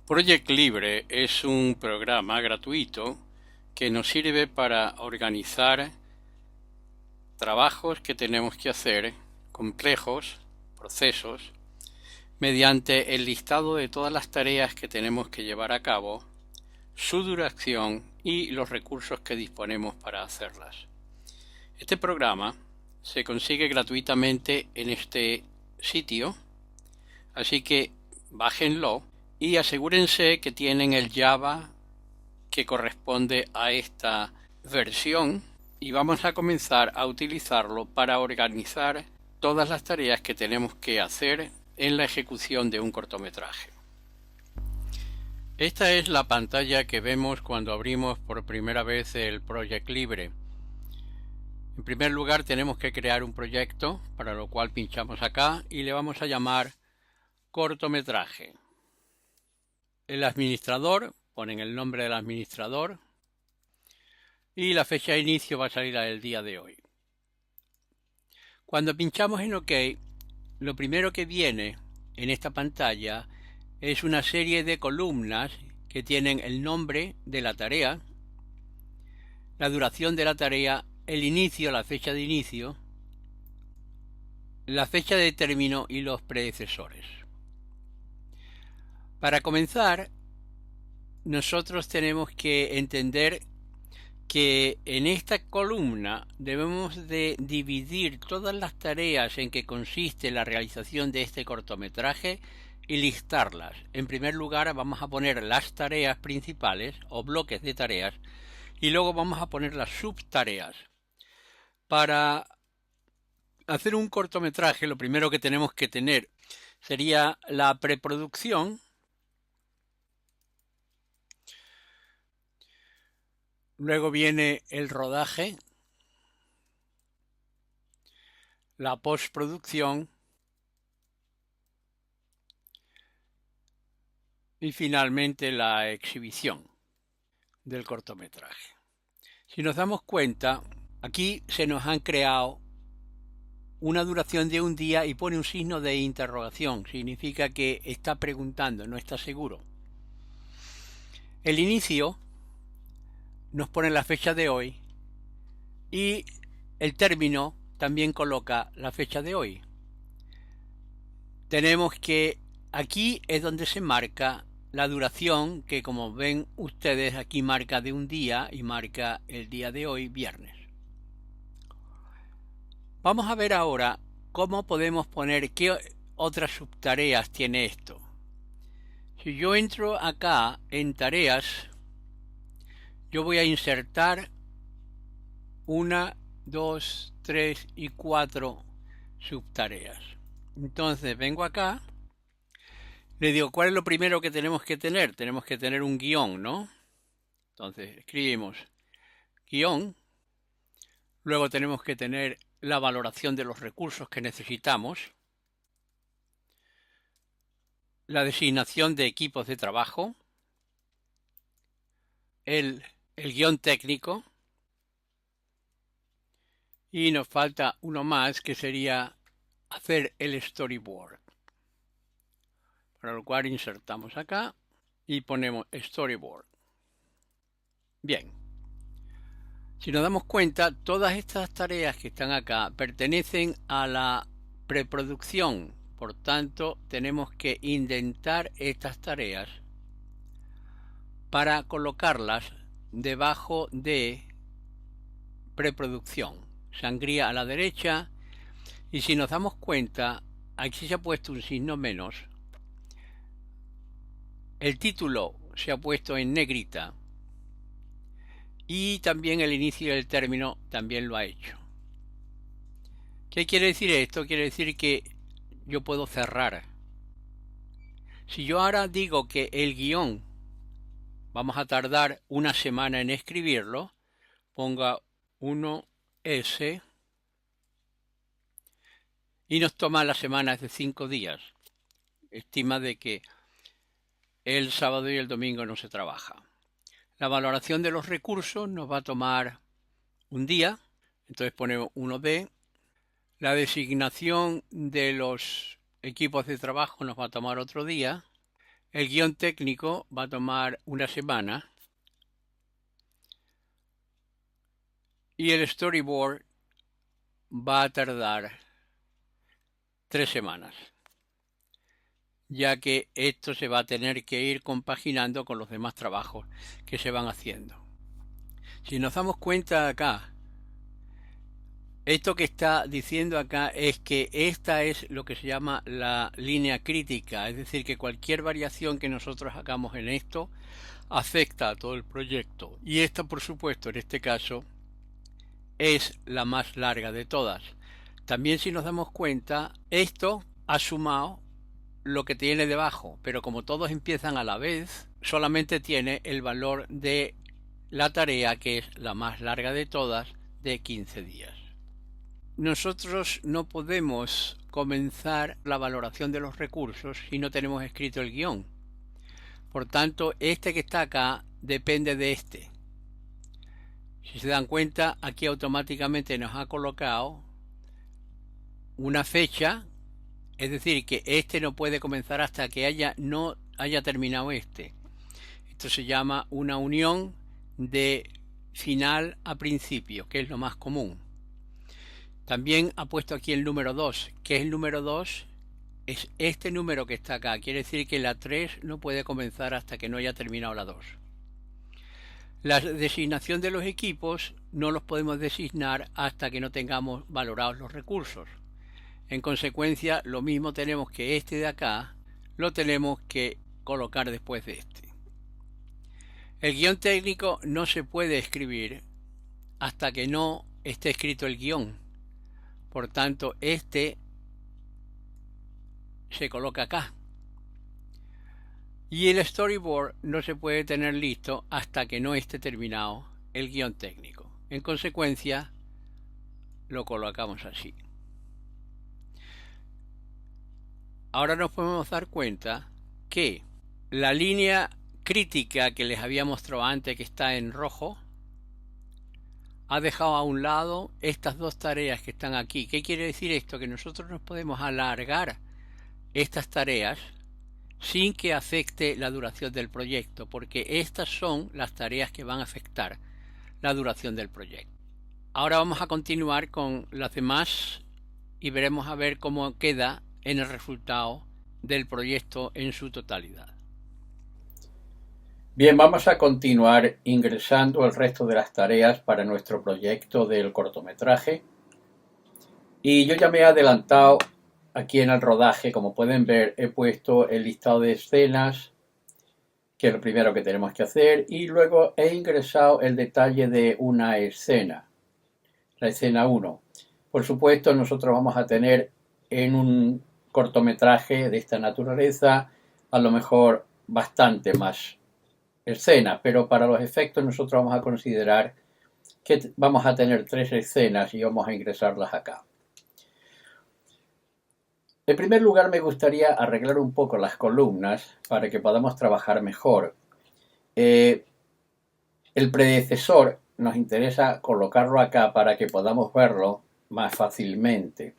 Project Libre es un programa gratuito que nos sirve para organizar trabajos que tenemos que hacer, complejos, procesos, mediante el listado de todas las tareas que tenemos que llevar a cabo, su duración y los recursos que disponemos para hacerlas. Este programa se consigue gratuitamente en este sitio, así que bájenlo y asegúrense que tienen el Java que corresponde a esta versión y vamos a comenzar a utilizarlo para organizar todas las tareas que tenemos que hacer en la ejecución de un cortometraje. Esta es la pantalla que vemos cuando abrimos por primera vez el Project Libre. En primer lugar tenemos que crear un proyecto, para lo cual pinchamos acá y le vamos a llamar cortometraje. El administrador, ponen el nombre del administrador y la fecha de inicio va a salir el día de hoy. Cuando pinchamos en OK, lo primero que viene en esta pantalla es una serie de columnas que tienen el nombre de la tarea, la duración de la tarea, el inicio, la fecha de inicio, la fecha de término y los predecesores. Para comenzar, nosotros tenemos que entender que en esta columna debemos de dividir todas las tareas en que consiste la realización de este cortometraje y listarlas. En primer lugar vamos a poner las tareas principales o bloques de tareas y luego vamos a poner las subtareas. Para hacer un cortometraje lo primero que tenemos que tener sería la preproducción. Luego viene el rodaje, la postproducción y finalmente la exhibición del cortometraje. Si nos damos cuenta, aquí se nos han creado una duración de un día y pone un signo de interrogación. Significa que está preguntando, no está seguro. El inicio nos pone la fecha de hoy y el término también coloca la fecha de hoy. Tenemos que aquí es donde se marca la duración, que como ven ustedes aquí marca de un día y marca el día de hoy, viernes. Vamos a ver ahora cómo podemos poner qué otras subtareas tiene esto. Si yo entro acá en tareas, yo voy a insertar 1, 2, 3 y 4 subtareas. Entonces vengo acá, le digo cuál es lo primero que tenemos que tener. Tenemos que tener un guión, ¿no? Entonces escribimos guión, luego tenemos que tener la valoración de los recursos que necesitamos, la designación de equipos de trabajo, el guión técnico y nos falta uno más que sería hacer el storyboard, para lo cual insertamos acá y ponemos storyboard. Bien, si nos damos cuenta, todas estas tareas que están acá pertenecen a la preproducción. Por tanto, tenemos que indentar estas tareas para colocarlas debajo de preproducción. Sangría a la derecha, y si nos damos cuenta, aquí se ha puesto un signo menos. El título se ha puesto en negrita y también el inicio y el término también lo ha hecho. ¿Qué quiere decir esto? Quiere decir que yo puedo cerrar. Si yo ahora digo que el guión vamos a tardar una semana en escribirlo, ponga 1S y nos toma la semana de 5 días. Estima de que el sábado y el domingo no se trabaja. La valoración de los recursos nos va a tomar un día, entonces ponemos 1D. La designación de los equipos de trabajo nos va a tomar otro día. El guión técnico va a tomar una semana y el storyboard va a tardar 3 semanas, ya que esto se va a tener que ir compaginando con los demás trabajos que se van haciendo. Si nos damos cuenta acá, esto que está diciendo acá es que esta es lo que se llama la línea crítica, es decir, que cualquier variación que nosotros hagamos en esto afecta a todo el proyecto. Y esta, por supuesto, en este caso, es la más larga de todas. También, si nos damos cuenta, esto ha sumado lo que tiene debajo, pero como todos empiezan a la vez, solamente tiene el valor de la tarea, que es la más larga de todas, de 15 días. Nosotros no podemos comenzar la valoración de los recursos si no tenemos escrito el guión. Por tanto, este que está acá depende de este. Si se dan cuenta, aquí automáticamente nos ha colocado una fecha, es decir, que este no puede comenzar hasta que no haya terminado este. Esto se llama una unión de final a principio, que es lo más común. También ha puesto aquí el número 2. ¿Qué es el número 2? Es este número que está acá. Quiere decir que la 3 no puede comenzar hasta que no haya terminado la 2. La designación de los equipos no los podemos designar hasta que no tengamos valorados los recursos. En consecuencia, lo mismo tenemos que este de acá lo tenemos que colocar después de este. El guión técnico no se puede escribir hasta que no esté escrito el guión. Por tanto, este se coloca acá. Y el storyboard no se puede tener listo hasta que no esté terminado el guión técnico. En consecuencia, lo colocamos así. Ahora nos podemos dar cuenta que la línea crítica que les había mostrado antes, que está en rojo, ha dejado a un lado estas dos tareas que están aquí. ¿Qué quiere decir esto? Que nosotros nos podemos alargar estas tareas sin que afecte la duración del proyecto, porque estas son las tareas que van a afectar la duración del proyecto. Ahora vamos a continuar con las demás y veremos a ver cómo queda en el resultado del proyecto en su totalidad. Bien, vamos a continuar ingresando el resto de las tareas para nuestro proyecto del cortometraje. Y yo ya me he adelantado aquí en el rodaje. Como pueden ver, he puesto el listado de escenas, que es lo primero que tenemos que hacer, y luego he ingresado el detalle de una escena, la escena 1. Por supuesto, nosotros vamos a tener en un cortometraje de esta naturaleza a lo mejor bastante más escenas, pero para los efectos nosotros vamos a considerar que vamos a tener 3 escenas y vamos a ingresarlas acá. En primer lugar, me gustaría arreglar un poco las columnas para que podamos trabajar mejor. El predecesor nos interesa colocarlo acá para que podamos verlo más fácilmente.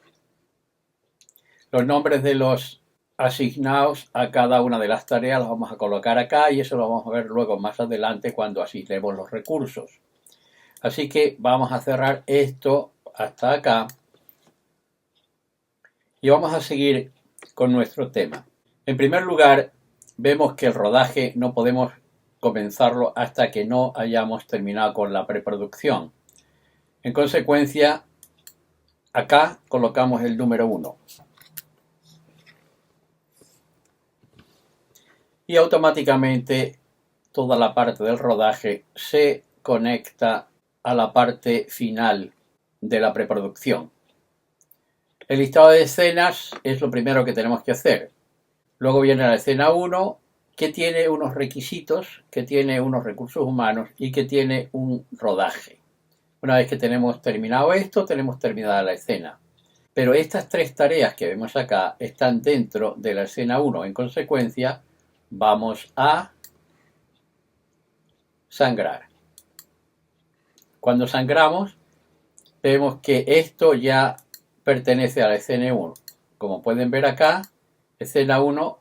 Los nombres de los asignados a cada una de las tareas los vamos a colocar acá, y eso lo vamos a ver luego más adelante cuando asignemos los recursos. Así que vamos a cerrar esto hasta acá y vamos a seguir con nuestro tema. En primer lugar, vemos que el rodaje no podemos comenzarlo hasta que no hayamos terminado con la preproducción. En consecuencia, acá colocamos el número 1. Y automáticamente toda la parte del rodaje se conecta a la parte final de la preproducción. El listado de escenas es lo primero que tenemos que hacer. Luego viene la escena 1, que tiene unos requisitos, que tiene unos recursos humanos y que tiene un rodaje. Una vez que tenemos terminado esto, tenemos terminada la escena. Pero estas 3 tareas que vemos acá están dentro de la escena 1. En consecuencia, vamos a sangrar. Cuando sangramos, vemos que esto ya pertenece a la escena 1. Como pueden ver acá, escena 1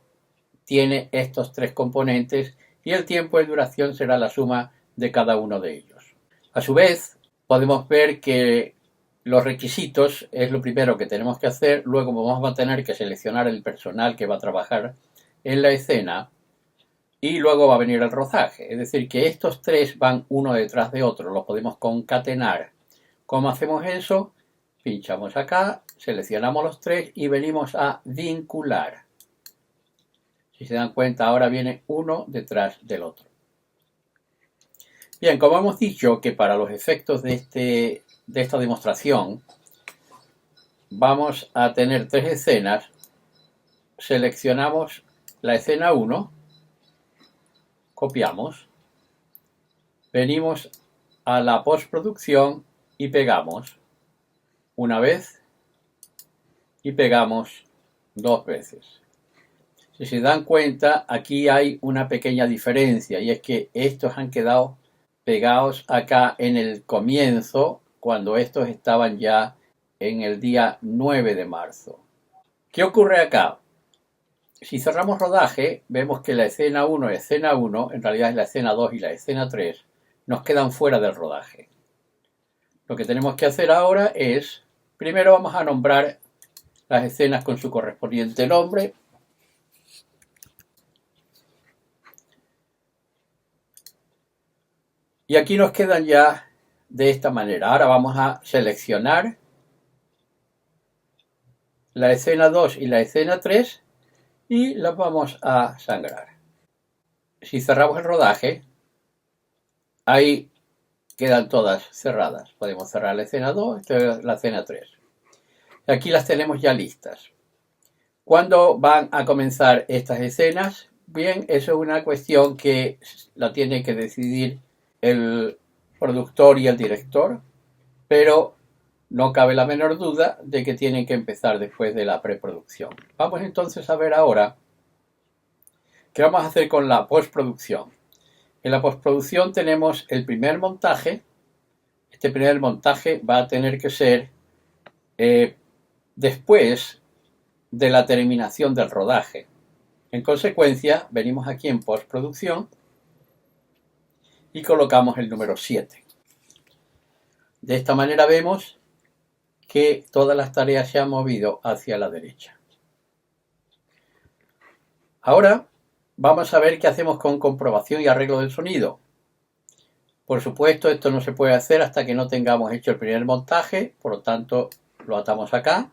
tiene estos tres componentes y el tiempo de duración será la suma de cada uno de ellos. A su vez, podemos ver que los requisitos es lo primero que tenemos que hacer, luego vamos a tener que seleccionar el personal que va a trabajar en la escena y luego va a venir el rodaje. Es decir, que estos tres van uno detrás de otro, los podemos concatenar. ¿Cómo hacemos eso? Pinchamos acá, seleccionamos los tres y venimos a vincular. Si se dan cuenta, ahora viene uno detrás del otro. Bien, como hemos dicho que para los efectos de esta demostración vamos a tener tres escenas, seleccionamos la escena 1, copiamos, venimos a la postproducción y pegamos una vez y pegamos dos veces. Si se dan cuenta, aquí hay una pequeña diferencia y es que estos han quedado pegados acá en el comienzo cuando estos estaban ya en el día 9 de marzo. ¿Qué ocurre acá? Si cerramos rodaje, vemos que la escena 1 y escena 1, en realidad es la escena 2 y la escena 3, nos quedan fuera del rodaje. Lo que tenemos que hacer ahora es, primero vamos a nombrar las escenas con su correspondiente nombre. Y aquí nos quedan ya de esta manera. Ahora vamos a seleccionar la escena 2 y la escena 3 y las vamos a sangrar. Si cerramos el rodaje, ahí quedan todas cerradas. Podemos cerrar la escena 2, la escena 3. Aquí las tenemos ya listas. ¿Cuándo van a comenzar estas escenas? Bien, eso es una cuestión que la tiene que decidir el productor y el director, pero no cabe la menor duda de que tienen que empezar después de la preproducción. Vamos entonces a ver ahora qué vamos a hacer con la postproducción. En la postproducción tenemos el primer montaje. Este primer montaje va a tener que ser después de la terminación del rodaje. En consecuencia, venimos aquí en postproducción y colocamos el número 7. De esta manera vemos que todas las tareas se han movido hacia la derecha. Ahora vamos a ver qué hacemos con comprobación y arreglo del sonido. Por supuesto, esto no se puede hacer hasta que no tengamos hecho el primer montaje, por lo tanto lo atamos acá.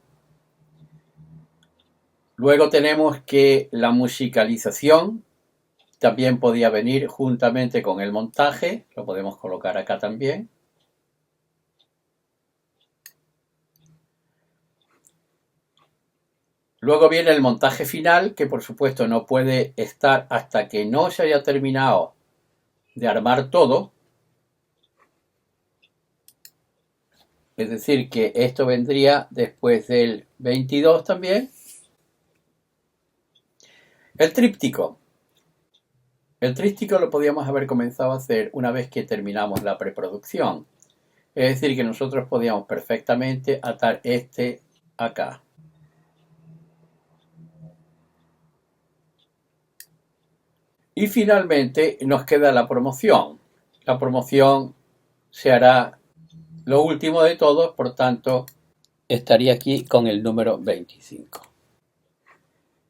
Luego tenemos que la musicalización también podía venir juntamente con el montaje, lo podemos colocar acá también. Luego viene el montaje final, que por supuesto no puede estar hasta que no se haya terminado de armar todo. Es decir, que esto vendría después del 22 también. El tríptico. El tríptico lo podíamos haber comenzado a hacer una vez que terminamos la preproducción. Es decir, que nosotros podíamos perfectamente atar este acá. Y finalmente nos queda la promoción. La promoción se hará lo último de todo, por tanto, estaría aquí con el número 25.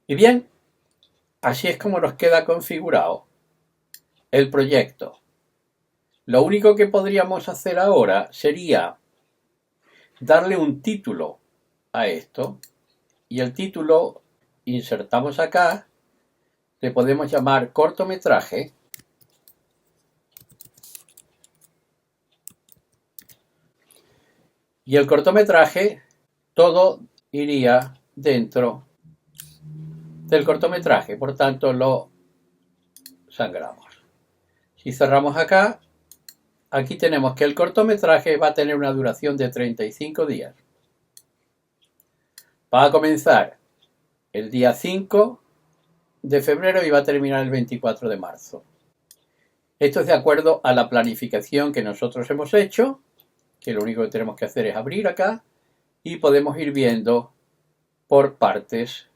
Y bien, así es como nos queda configurado el proyecto. Lo único que podríamos hacer ahora sería darle un título a esto. Y el título insertamos acá. Le podemos llamar cortometraje. Y el cortometraje, todo iría dentro del cortometraje. Por tanto, lo sangramos. Si cerramos acá, aquí tenemos que el cortometraje va a tener una duración de 35 días. Va a comenzar el día 5 de febrero y va a terminar el 24 de marzo. Esto es de acuerdo a la planificación que nosotros hemos hecho, que lo único que tenemos que hacer es abrir acá y podemos ir viendo por partes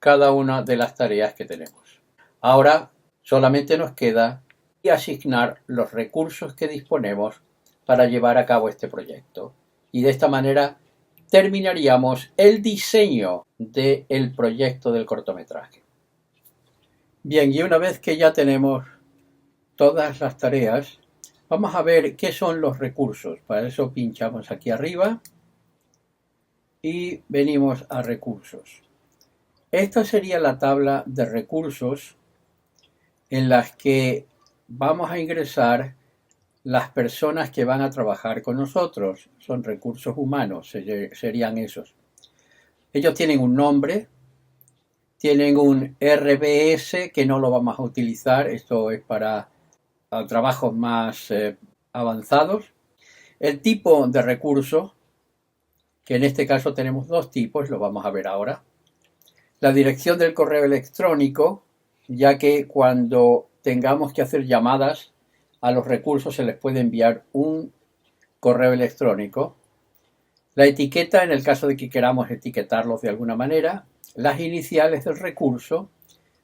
cada una de las tareas que tenemos. Ahora solamente nos queda asignar los recursos que disponemos para llevar a cabo este proyecto. Y de esta manera terminaríamos el diseño del proyecto del cortometraje. Bien, y una vez que ya tenemos todas las tareas, vamos a ver qué son los recursos. Para eso pinchamos aquí arriba y venimos a recursos. Esta sería la tabla de recursos en las que vamos a ingresar las personas que van a trabajar con nosotros. Son recursos humanos, serían esos. Ellos tienen un nombre, tienen un RBS que no lo vamos a utilizar, esto es para trabajos más avanzados. El tipo de recurso, que en este caso tenemos dos tipos, lo vamos a ver ahora. La dirección del correo electrónico, ya que cuando tengamos que hacer llamadas a los recursos se les puede enviar un correo electrónico. La etiqueta, en el caso de que queramos etiquetarlos de alguna manera. Las iniciales del recurso.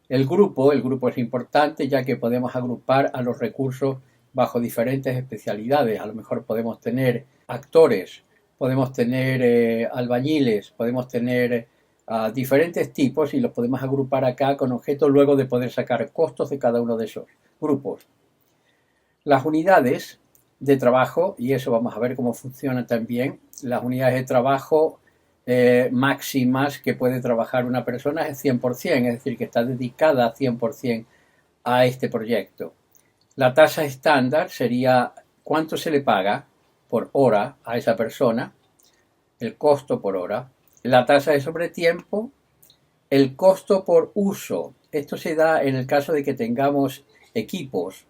El grupo es importante ya que podemos agrupar a los recursos bajo diferentes especialidades. A lo mejor podemos tener actores, podemos tener albañiles, podemos tener diferentes tipos y los podemos agrupar acá con objeto luego de poder sacar costos de cada uno de esos grupos. Las unidades de trabajo, y eso vamos a ver cómo funciona también, las unidades de trabajo máximas que puede trabajar una persona es 100%, es decir, que está dedicada 100% a este proyecto. La tasa estándar sería cuánto se le paga por hora a esa persona, el costo por hora. La tasa de sobretiempo, el costo por uso. Esto se da en el caso de que tengamos equipos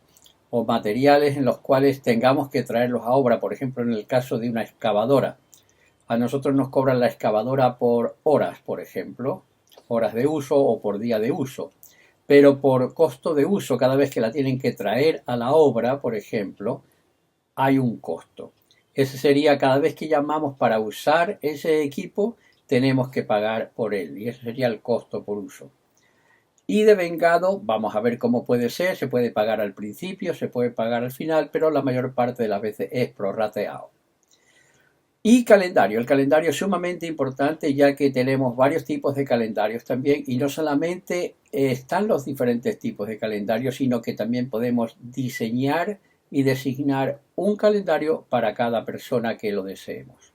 o materiales en los cuales tengamos que traerlos a obra. Por ejemplo, en el caso de una excavadora. A nosotros nos cobran la excavadora por horas, por ejemplo, horas de uso o por día de uso. Pero por costo de uso, cada vez que la tienen que traer a la obra, por ejemplo, hay un costo. Ese sería cada vez que llamamos para usar ese equipo, tenemos que pagar por él y ese sería el costo por uso. Y de vengado, vamos a ver cómo puede ser, se puede pagar al principio, se puede pagar al final, pero la mayor parte de las veces es prorrateado. Y calendario, el calendario es sumamente importante ya que tenemos varios tipos de calendarios también y no solamente están los diferentes tipos de calendarios, sino que también podemos diseñar y designar un calendario para cada persona que lo deseemos.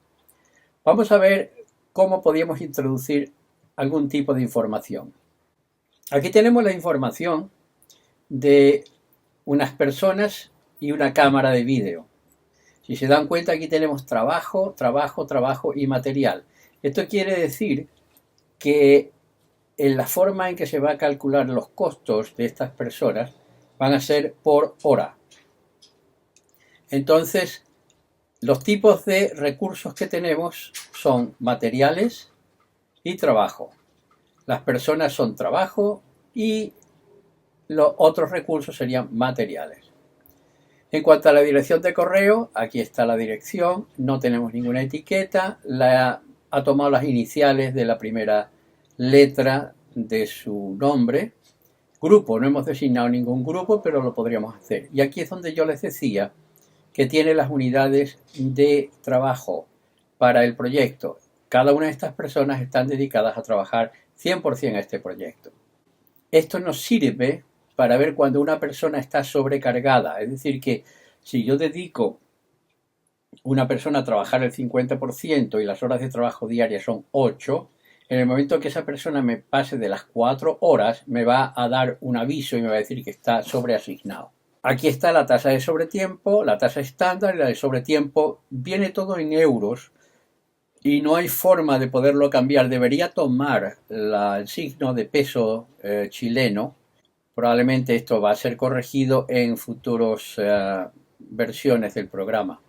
Vamos a ver cómo podríamos introducir algún tipo de información. Aquí tenemos la información de unas personas y una cámara de vídeo. Si se dan cuenta, aquí tenemos trabajo, trabajo, trabajo y material. Esto quiere decir que en la forma en que se va a calcular los costos de estas personas van a ser por hora. Entonces, los tipos de recursos que tenemos son materiales y trabajo. Las personas son trabajo y los otros recursos serían materiales. En cuanto a la dirección de correo, aquí está la dirección, no tenemos ninguna etiqueta, ha tomado las iniciales de la primera letra de su nombre. Grupo, no hemos designado ningún grupo, pero lo podríamos hacer. Y aquí es donde yo les decía que tiene las unidades de trabajo para el proyecto. Cada una de estas personas están dedicadas a trabajar 100% a este proyecto. Esto nos sirve para ver cuando una persona está sobrecargada. Es decir, que si yo dedico una persona a trabajar el 50% y las horas de trabajo diarias son 8, en el momento que esa persona me pase de las 4 horas, me va a dar un aviso y me va a decir que está sobreasignado. Aquí está la tasa de sobretiempo, la tasa estándar y la de sobretiempo. Viene todo en euros y no hay forma de poderlo cambiar. Debería tomar el signo de peso chileno. Probablemente esto va a ser corregido en futuras versiones del programa.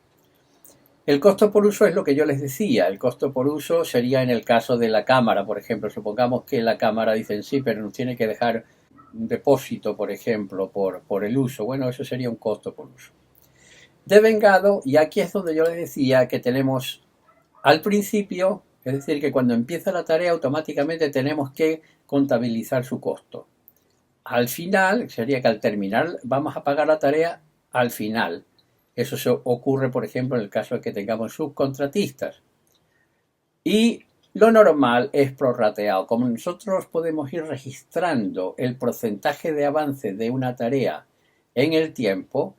El costo por uso es lo que yo les decía. El costo por uso sería en el caso de la cámara, por ejemplo. Supongamos que la cámara dicen sí, pero nos tiene que dejar un depósito, por ejemplo, por el uso. Bueno, eso sería un costo por uso. De vengado, y aquí es donde yo les decía que tenemos al principio, es decir, que cuando empieza la tarea automáticamente tenemos que contabilizar su costo. Al final, sería que al terminar vamos a pagar la tarea al final. Eso se ocurre, por ejemplo, en el caso de que tengamos subcontratistas. Y lo normal es prorrateado. Como nosotros podemos ir registrando el porcentaje de avance de una tarea en el tiempo,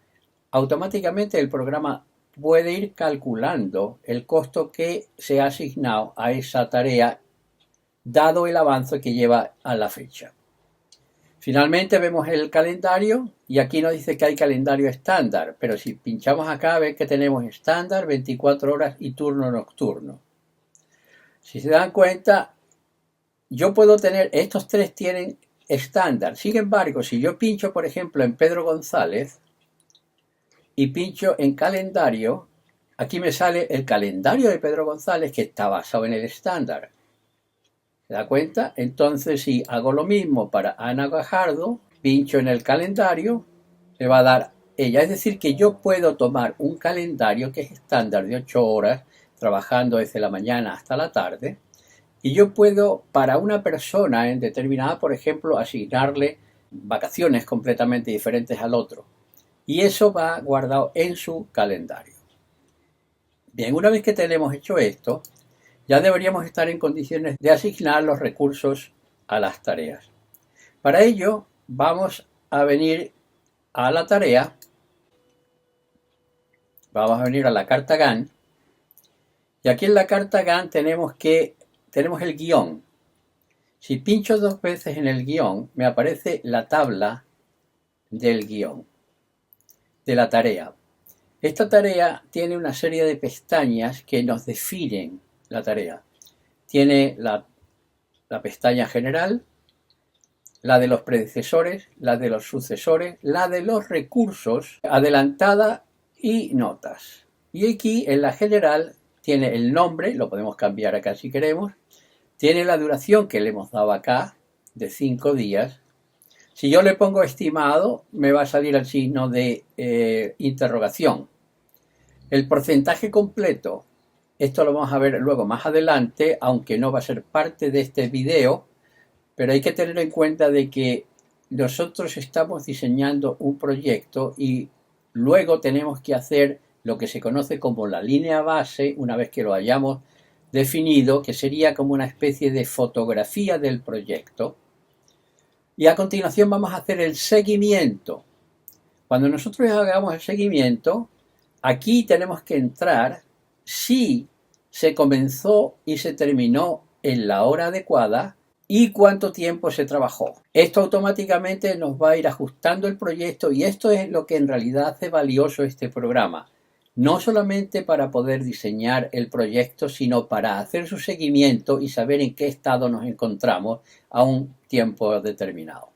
automáticamente el programa puede ir calculando el costo que se ha asignado a esa tarea dado el avance que lleva a la fecha. Finalmente vemos el calendario y aquí nos dice que hay calendario estándar, pero si pinchamos acá ven que tenemos estándar, 24 horas y turno nocturno. Si se dan cuenta, yo puedo tener, estos tres tienen estándar. Sin embargo, si yo pincho, por ejemplo, en Pedro González y pincho en calendario, aquí me sale el calendario de Pedro González que está basado en el estándar. ¿Se da cuenta? Entonces, si hago lo mismo para Ana Gajardo, pincho en el calendario, me va a dar ella. Es decir, que yo puedo tomar un calendario que es estándar de 8 horas, trabajando desde la mañana hasta la tarde, y yo puedo, para una persona en determinada, por ejemplo, asignarle vacaciones completamente diferentes al otro. Y eso va guardado en su calendario. Bien, una vez que tenemos hecho esto, ya deberíamos estar en condiciones de asignar los recursos a las tareas. Para ello, vamos a venir a la tarea, vamos a venir a la carta Gantt, y aquí en la carta Gantt tenemos el guión. Si pincho 2 veces en el guión, me aparece la tabla del guión, de la tarea. Esta tarea tiene una serie de pestañas que nos definen la tarea. Tiene la pestaña general, la de los predecesores, la de los sucesores, la de los recursos, adelantada y notas. Y aquí en la general tiene el nombre, lo podemos cambiar acá si queremos, tiene la duración que le hemos dado acá, de 5 días. Si yo le pongo estimado, me va a salir el signo de interrogación. El porcentaje completo, esto lo vamos a ver luego más adelante, aunque no va a ser parte de este video, pero hay que tener en cuenta de que nosotros estamos diseñando un proyecto y luego tenemos que hacer lo que se conoce como la línea base, una vez que lo hayamos definido, que sería como una especie de fotografía del proyecto. Y a continuación vamos a hacer el seguimiento. Cuando nosotros hagamos el seguimiento, aquí tenemos que entrar si se comenzó y se terminó en la hora adecuada y cuánto tiempo se trabajó. Esto automáticamente nos va a ir ajustando el proyecto y esto es lo que en realidad hace valioso este programa. No solamente para poder diseñar el proyecto, sino para hacer su seguimiento y saber en qué estado nos encontramos a un tiempo determinado.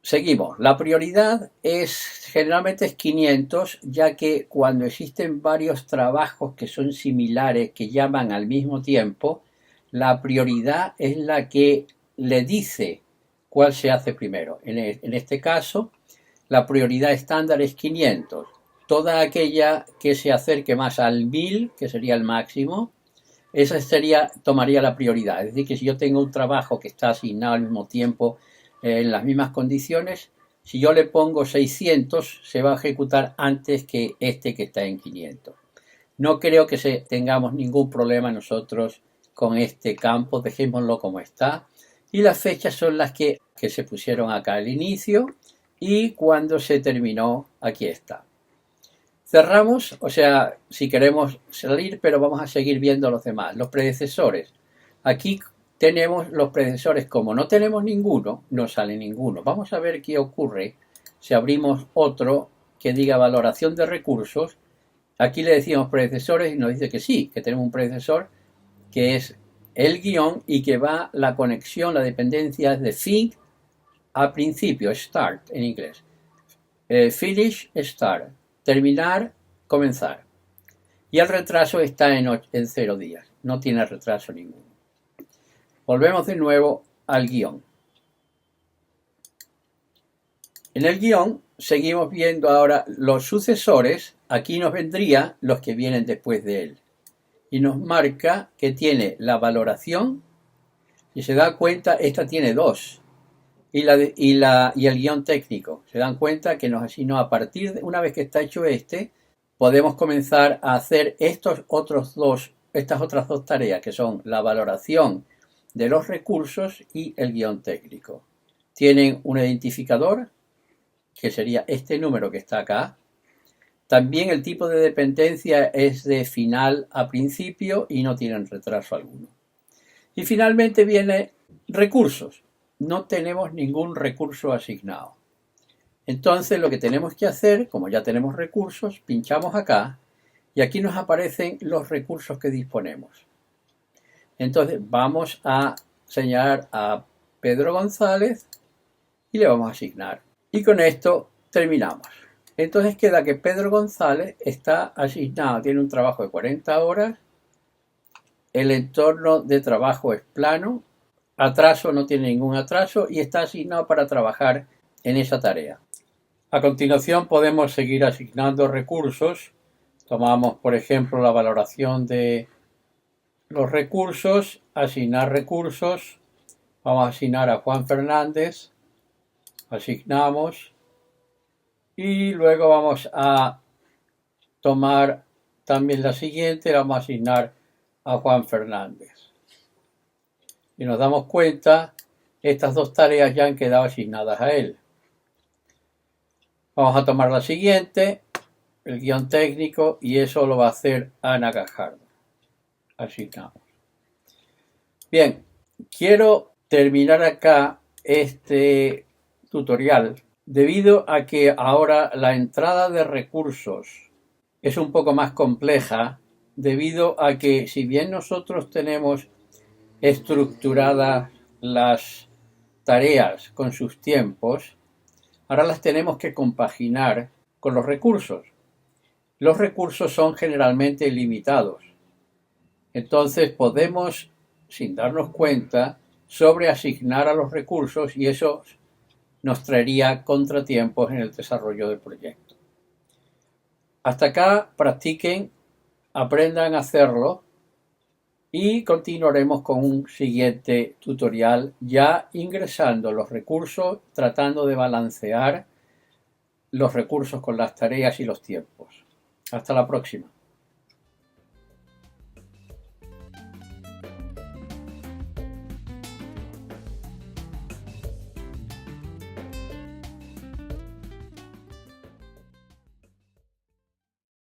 Seguimos. La prioridad generalmente es 500, ya que cuando existen varios trabajos que son similares, que llaman al mismo tiempo, la prioridad es la que le dice cuál se hace primero. En este caso, la prioridad estándar es 500. Toda aquella que se acerque más al 1000, que sería el máximo, esa tomaría la prioridad. Es decir, que si yo tengo un trabajo que está asignado al mismo tiempo, en las mismas condiciones, si yo le pongo 600, se va a ejecutar antes que este que está en 500. No creo que tengamos ningún problema nosotros con este campo, dejémoslo como está. Y las fechas son las que se pusieron acá al inicio y cuando se terminó, aquí está. Cerramos, o sea, si queremos salir, pero vamos a seguir viendo los demás. Los predecesores. Aquí tenemos los predecesores. Como no tenemos ninguno, no sale ninguno. Vamos a ver qué ocurre si abrimos otro que diga valoración de recursos. Aquí le decimos predecesores y nos dice que sí, que tenemos un predecesor que es el guión y que va la conexión, la dependencia de fin a principio, start en inglés. Finish, start. Terminar, comenzar. Y el retraso está en 0 días. No tiene retraso ninguno. Volvemos de nuevo al guión. En el guión seguimos viendo ahora los sucesores. Aquí nos vendrían los que vienen después de él. Y nos marca que tiene la valoración. Si se da cuenta, esta tiene 2. Y el guión técnico. Se dan cuenta que nos asignó a partir de una vez que está hecho podemos comenzar a hacer estas otras dos tareas, que son la valoración de los recursos y el guión técnico. Tienen un identificador, que sería este número que está acá. También el tipo de dependencia es de final a principio y no tienen retraso alguno. Y finalmente viene recursos. No tenemos ningún recurso asignado. Entonces lo que tenemos que hacer, como ya tenemos recursos, pinchamos acá y aquí nos aparecen los recursos que disponemos. Entonces vamos a señalar a Pedro González y le vamos a asignar. Y con esto terminamos. Entonces queda que Pedro González está asignado, tiene un trabajo de 40 horas, el entorno de trabajo es plano, atraso no tiene ningún atraso y está asignado para trabajar en esa tarea. A continuación podemos seguir asignando recursos. Tomamos, por ejemplo, la valoración de los recursos, asignar recursos. Vamos a asignar a Juan Fernández, asignamos y luego vamos a tomar también la siguiente, vamos a asignar a Juan Fernández. Y nos damos cuenta, estas dos tareas ya han quedado asignadas a él. Vamos a tomar la siguiente, el guión técnico, y eso lo va a hacer Ana Gajardo. Asignamos. Bien, quiero terminar acá este tutorial debido a que ahora la entrada de recursos es un poco más compleja debido a que si bien nosotros tenemos estructuradas las tareas con sus tiempos, ahora las tenemos que compaginar con los recursos. Los recursos son generalmente limitados. Entonces podemos, sin darnos cuenta, sobreasignar a los recursos y eso nos traería contratiempos en el desarrollo del proyecto. Hasta acá practiquen, aprendan a hacerlo y continuaremos con un siguiente tutorial ya ingresando los recursos, tratando de balancear los recursos con las tareas y los tiempos. Hasta la próxima.